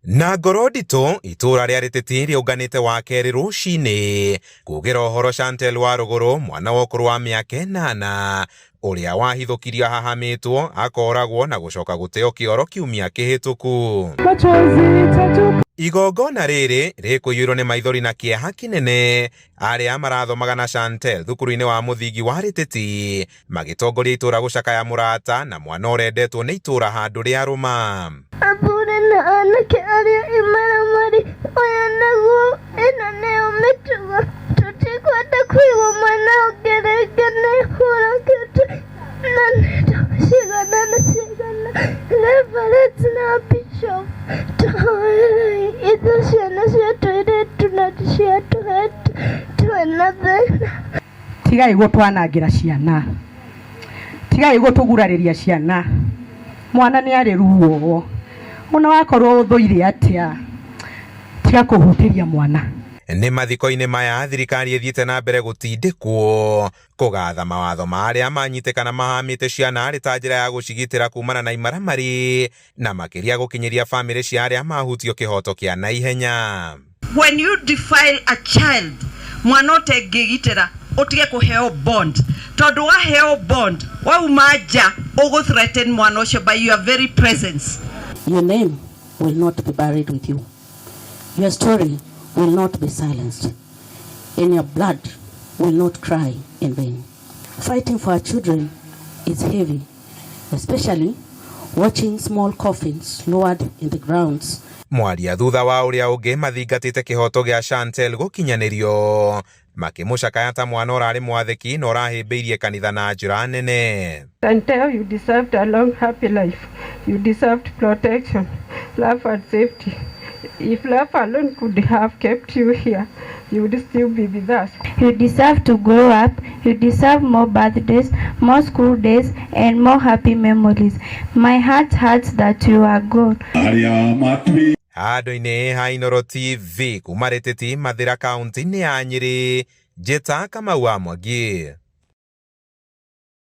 Na ngoro nditũ itũra rĩa Rĩtĩti rĩũnganĩte wa kerĩ rũcinĩ kugĩra ũhoro Chantel wa Rũgũrũ, mwana wa ũkũrũ wa mĩaka 8 ũrĩa wahithũkirio ahahamĩtwo akoragwo na gũcoka gũteo kĩoro kiumia kĩhĩtũku. Igongona rĩrĩ rĩkũiyũrwo nĩ maithori na kĩeha kĩnene arĩa marathomaga na Chantel thukuru-inĩ wa mũthingi wa Rĩtĩti magĩtongoria itũra gũcakaya mũrata na mwana ũrendetwo nĩ itũra handũ rĩa rũma. Na anake arĩa imaramari oya naguo ĩno nĩyo mĩtugo tũtikwenda kũigua mwana ũngerekane hũrakĩte na nĩtũcigana na cigana reverend na bishop tũhoerei ithuĩ ciana cia tũirĩtu na ciatũhete twĩna thĩna. Tigai gũtwanangĩra ciana, tigai gũtũgurarĩria ciana, mwana nĩ arĩ ruo ona wakorwo ũthũire atĩa, tiga kũhutĩria mwana. Nĩ mathiko-inĩ maya thirikari ĩthiĩte na mbere gũtindĩkwo kũgatha mawatho ma arĩa manyitĩkana mahamĩte ciana arĩ ta njĩra ya gũcigitĩra kumana na imaramari na makĩria gũkinyĩria bamĩrĩ cia arĩa mahutio kĩhoto kĩa naihenya. When you defile a child, mwana ũtengĩgitĩra utige kuheo bond, tondu waheo bond wauma nja ũgũthreaten mwana ũcio by your very presence. Your name will not be buried with you. Your story will not be silenced. And your blood will not cry in vain. Fighting for our children is heavy, especially watching small coffins lowered in the grounds. Mwaria thutha wa ũrĩa ũngĩ mathingatĩte kĩhoto gĩa Chantel gũkinyanĩrio makĩmũcakaya ta mwana ũrarĩ mwathĩki na ũrahĩmbĩirie kanitha na njĩra nene. Chantel, you deserved a long happy life. You deserved protection, love and safety. If love alone could have kept you here, you would still be with us. You deserve to grow up. You deserve more birthdays, more school days, and more happy memories. My heart hurts that you are gone. Handũ-inĩ ha Inooro TV kuma Rĩtĩti Mathĩra kaunti-inĩ ya Nyĩrĩ, njĩta Kamau wa Mwangi.